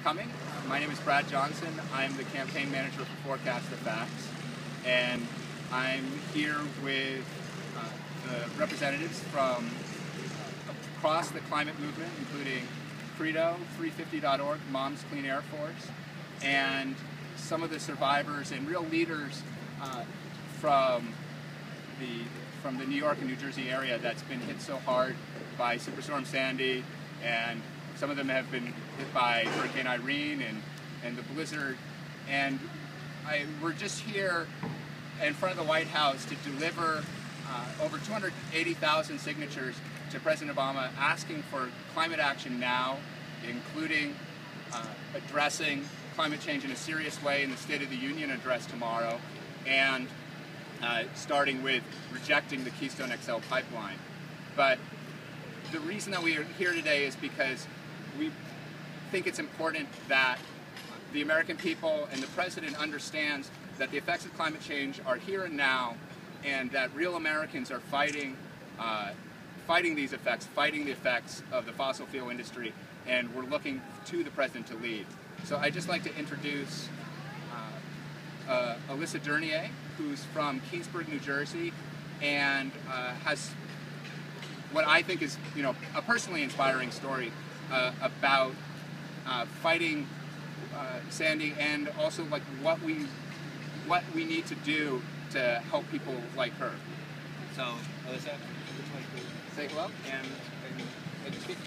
coming. My name is Brad Johnson. I'm the campaign manager for Forecast Effects, and I'm here with the representatives from across the climate movement, including Credo, 350.org, Moms Clean Air Force, and some of the survivors and real leaders from the New York and New Jersey area that's been hit so hard by Superstorm Sandy, and some of them have been hit by Hurricane Irene and the blizzard. And we're just here in front of the White House to deliver over 280,000 signatures to President Obama asking for climate action now, including addressing climate change in a serious way in the State of the Union address tomorrow, and starting with rejecting the Keystone XL pipeline. But the reason that we are here today is because we think it's important that the American people and the President understands that the effects of climate change are here and now, and that real Americans are fighting these effects, fighting the effects of the fossil fuel industry, and we're looking to the President to lead. So I'd just like to introduce Alyssa Dernier, who's from Keysburg, New Jersey, and has what I think is, a personally inspiring story about fighting Sandy, and also like what we need to do to help people like her. So, Alyssa, would you like to say hello and speak?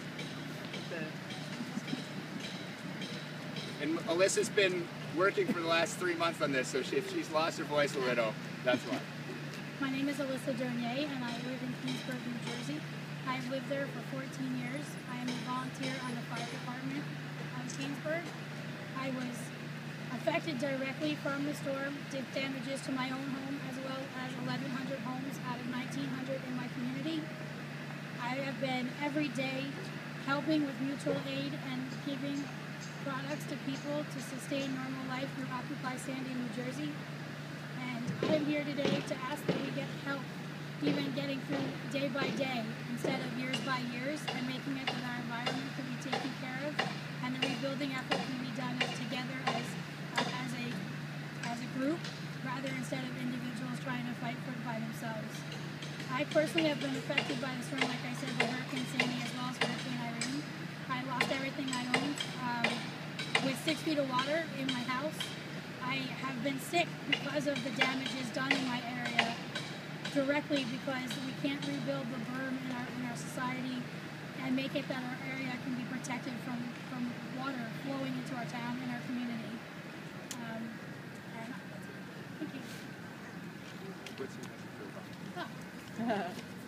And Alyssa's been working for the last 3 months on this, so if she's lost her voice a little, that's why. My name is Alyssa Dernier, and I live in Keysburg, New Jersey. I've lived there for 14 years. I am a volunteer on the fire department of Keysburg. I was affected directly from the storm, did damages to my own home as well as 1,100 homes out of 1,900 in my community. I have been every day helping with mutual aid and giving products to people to sustain normal life through Occupy Sandy, New Jersey. And I'm here today to ask that we get help even getting through day by day instead of years by years, and making it that our environment can be taken care of and the rebuilding effort can be done together as a group, rather instead of individuals trying to fight for it by themselves. I personally have been affected by the storm, like I said, by Hurricane Sandy as well as Hurricane Irene. I lost everything I owned with 6 feet of water in my house. I have been sick because of the damages done in my area, directly because we can't rebuild the berm in our society and make it that our area can be protected from water flowing into our town and our community. And thank you.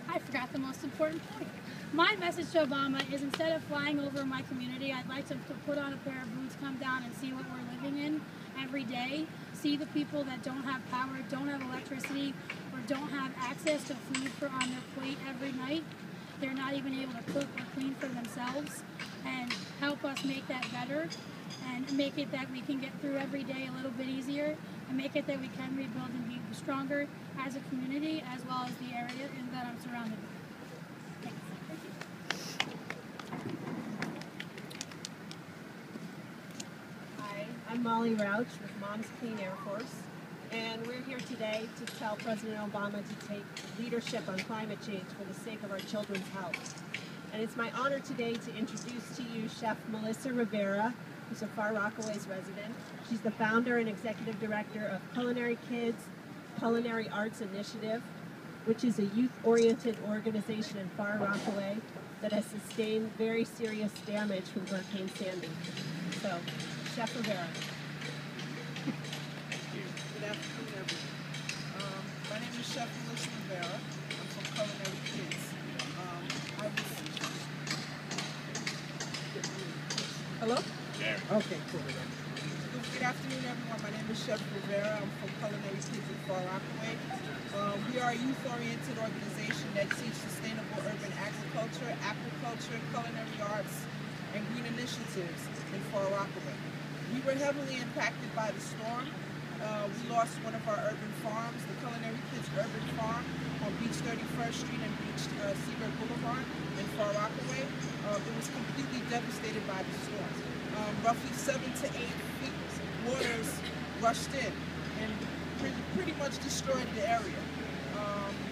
I forgot the most important point. My message to Obama is, instead of flying over my community, I'd like to put on a pair of boots, come down and see what we're living in every day, see the people that don't have power, don't have electricity, or don't have access to food on their plate every night. They're not even able to cook or clean for themselves, and help us make that better, and make it that we can get through every day a little bit easier, and make it that we can rebuild and be stronger as a community as well as the area that I'm surrounded by. Thanks. Thank you. Hi, I'm Molly Rauch with Moms Clean Air Force, and we're here today to tell President Obama to take leadership on climate change for the sake of our children's health. And it's my honor today to introduce to you Chef Melissa Rivera, who's a Far Rockaways resident. She's the founder and executive director of Culinary Kids Culinary Arts Initiative, which is a youth-oriented organization in Far Rockaway that has sustained very serious damage from Hurricane Sandy. So, Chef Rivera. Good afternoon, everyone. My name is Chef Melissa Rivera. I'm from Culinary Kids. Hello? Yeah. Okay, cool. Good afternoon, everyone. My name is Chef Rivera. I'm from Culinary Kids in Far Rockaway. We are a youth-oriented organization that teaches sustainable urban agriculture, aquaculture, culinary arts, and green initiatives in Far Rockaway. We were heavily impacted by the storm. We lost one of our urban farms, the Culinary Kids Urban Farm on Beach 31st Street and Beach Seabird Boulevard in Far Rockaway. It was completely devastated by the storm. roughly 7 to 8 feet waters rushed in and pretty much destroyed the area.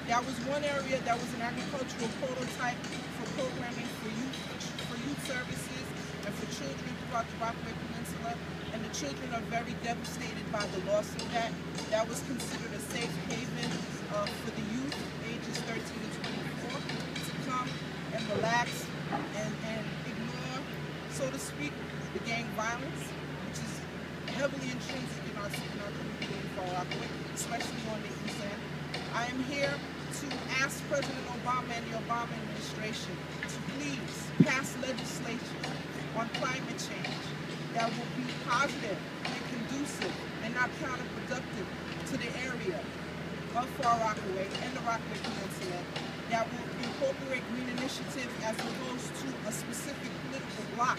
That was one area that was an agricultural prototype for programming for youth services and for children throughout the Rockaway Peninsula. And the children are very devastated by the loss of that. That was considered a safe haven for the youth, ages 13 to 24, to come and relax and ignore, so to speak, the gang violence, which is heavily intrinsic in our community in Far Rockaway, especially on the East End. I am here to ask President Obama and the Obama administration to please pass legislation on climate change that will be positive and conducive and not counterproductive to the area of Far Rockaway and the Rockaway Peninsula, that will incorporate green initiatives as opposed to a specific political bloc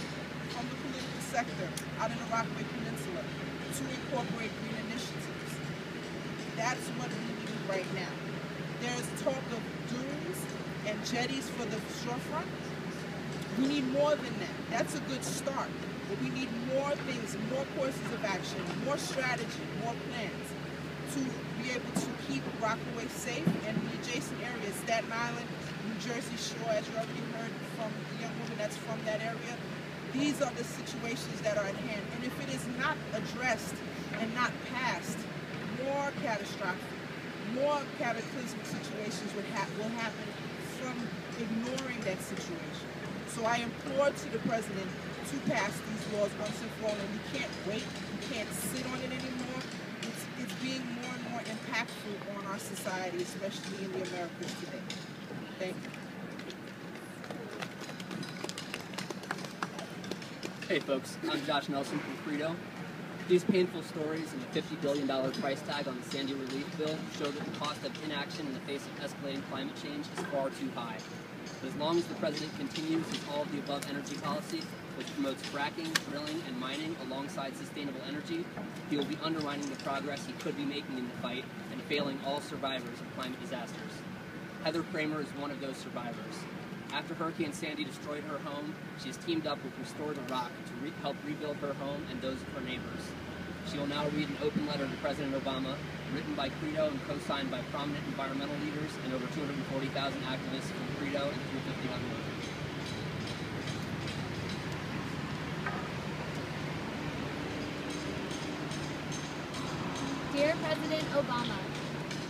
from the political sector out in the Rockaway Peninsula to incorporate green initiatives. That's what we need right now. There's talk of dunes and jetties for the shorefront. We need more than that. That's a good start. But we need more things, more courses of action, more strategy, more plans to be able to keep Rockaway safe and the adjacent areas, Staten Island, New Jersey Shore, as you already heard from the young woman that's from that area. These are the situations that are at hand. And if it is not addressed and not passed, more catastrophic, more cataclysmic situations will happen from ignoring that situation. So I implore to the President to pass these laws once and for all, and we can't wait, we can't sit on it anymore. It's being more and more impactful on our society, especially in the Americas today. Thank you. Hey folks, I'm Josh Nelson from Credo. These painful stories and the $50 billion price tag on the Sandy Relief Bill show that the cost of inaction in the face of escalating climate change is far too high. But as long as the President continues his all-of-the-above energy policy, which promotes fracking, drilling, and mining alongside sustainable energy, he will be undermining the progress he could be making in the fight and failing all survivors of climate disasters. Heather Kramer is one of those survivors. After Hurricane Sandy destroyed her home, she has teamed up with Restore the Rock to help rebuild her home and those of her neighbors. She will now read an open letter to President Obama, written by Credo and co-signed by prominent environmental leaders and over 240,000 activists from Credo and 351 more. Dear President Obama,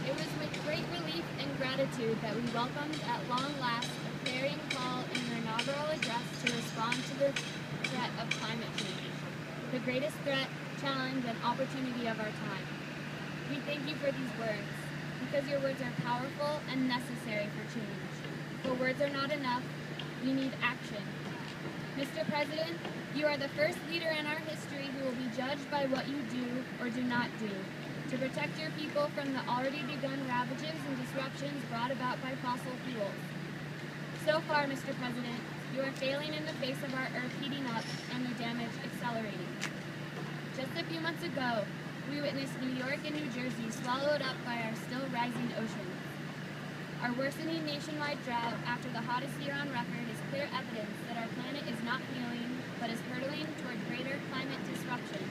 it was with great relief and gratitude that we welcomed at long last a clarion call in your inaugural address to respond to the threat of climate change, the greatest threat, challenge, and opportunity of our time. We thank you for these words, because your words are powerful and necessary for change. But words are not enough. We need action. Mr. President, you are the first leader in our history who will be judged by what you do or do not do to protect your people from the already begun ravages and disruptions brought about by fossil fuels. So far, Mr. President, you are failing in the face of our Earth heating up and the damage accelerating. Just a few months ago, we witnessed New York and New Jersey swallowed up by our still rising oceans. Our worsening nationwide drought after the hottest year on record is clear evidence that our planet is not healing, but is hurtling toward greater climate disruption.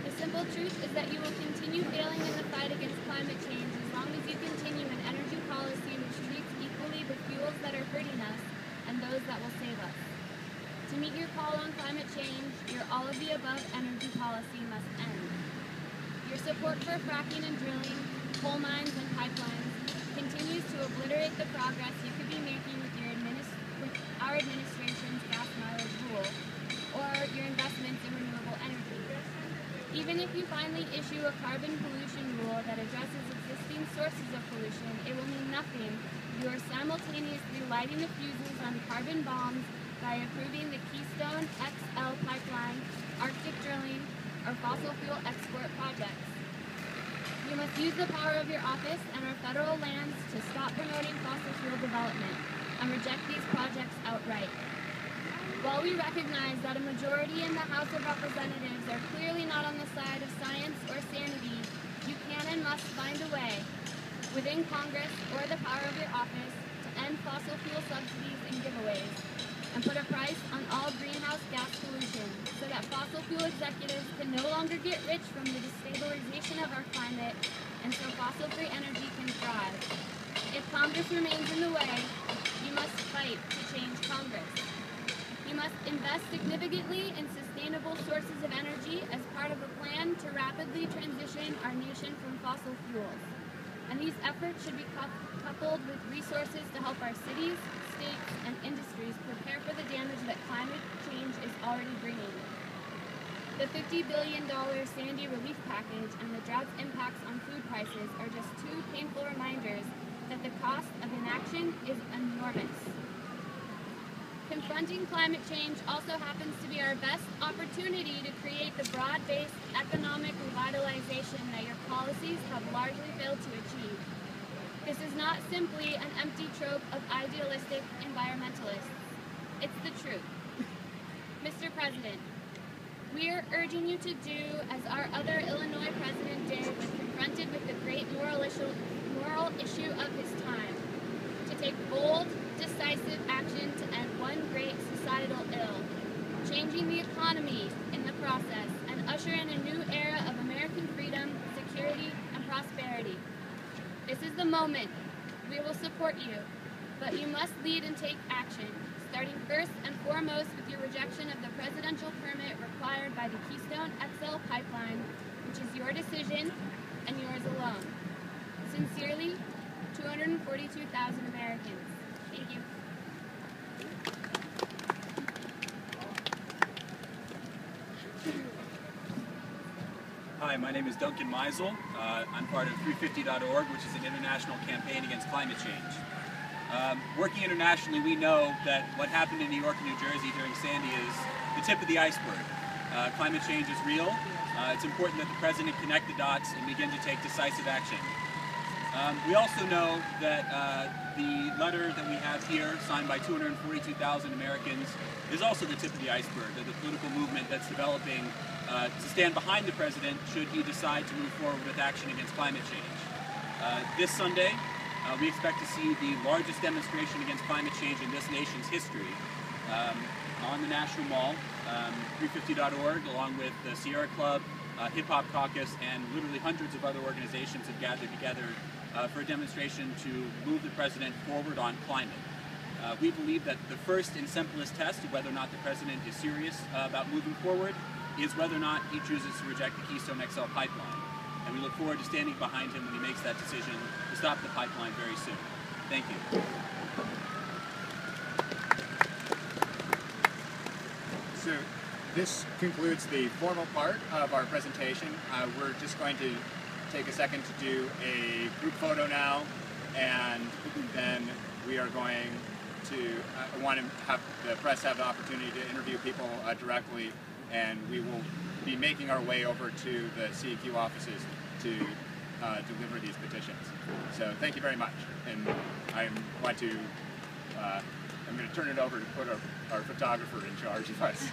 The simple truth is that you will continue failing in the fight against climate change as long as you continue an energy policy which treats equally the fuels that are hurting us and those that will save us. To meet your call on climate change, your all-of-the-above energy policy must end. Your support for fracking and drilling, coal mines and pipelines continues to obliterate the progress you could be making with our administration's gas mileage rule or your investments in renewable energy. Even if you finally issue a carbon pollution rule that addresses existing sources of pollution, it will mean nothing. You are simultaneously lighting the fuses on carbon bombs by approving the Keystone XL pipeline, Arctic drilling, or fossil fuel export projects. You must use the power of your office and our federal lands to stop promoting fossil fuel development and reject these projects outright. While we recognize that a majority in the House of Representatives are clearly not on the side of science or sanity, you can and must find a way, within Congress or the power of your office, to end fossil fuel subsidies and giveaways, and and put a price on all greenhouse gas pollution so that fossil fuel executives can no longer get rich from the destabilization of our climate and so fossil-free energy can thrive. If Congress remains in the way, you must fight to change Congress. You must invest significantly in sustainable sources of energy as part of a plan to rapidly transition our nation from fossil fuels. And these efforts should be coupled with resources to help our cities, states, and industries prepare for the damage that climate change is already bringing. The $50 billion Sandy relief package and the drought's impacts on food prices are just two painful reminders that the cost of inaction is enormous. Confronting climate change also happens to be our best opportunity to create the broad-based economic revitalization that your policies have largely failed to achieve. This is not simply an empty trope of idealistic environmentalists. It's the truth. Mr. President, we are urging you to do as our other Illinois president did when confronted with the great moral issue of his time, to take bold, decisive action to end one great societal ill, changing the economy in the process and usher in a new era of American freedom, security, and prosperity. This is the moment. We will support you, but you must lead and take action, starting first and foremost with your rejection of the presidential permit required by the Keystone XL pipeline, which is your decision and yours alone. Sincerely, 242,000 Americans. Thank you. Hi, my name is Duncan Meisel. I'm part of 350.org, which is an international campaign against climate change. Working internationally, we know that what happened in New York and New Jersey during Sandy is the tip of the iceberg. Climate change is real. It's important that the President connect the dots and begin to take decisive action. We also know that the letter that we have here, signed by 242,000 Americans, is also the tip of the iceberg of the political movement that's developing to stand behind the President should he decide to move forward with action against climate change. This Sunday, we expect to see the largest demonstration against climate change in this nation's history on the National Mall. 350.org, along with the Sierra Club, Hip Hop Caucus, and literally hundreds of other organizations have gathered together for a demonstration to move the President forward on climate. We believe that the first and simplest test of whether or not the President is serious about moving forward is whether or not he chooses to reject the Keystone XL pipeline. And we look forward to standing behind him when he makes that decision to stop the pipeline very soon. Thank you. So this concludes the formal part of our presentation. We're just going to take a second to do a group photo now, and then we are going to want to have the press have the opportunity to interview people directly, and we will be making our way over to the CEQ offices to deliver these petitions. So thank you very much, and I'm going to turn it over to put our photographer in charge of us.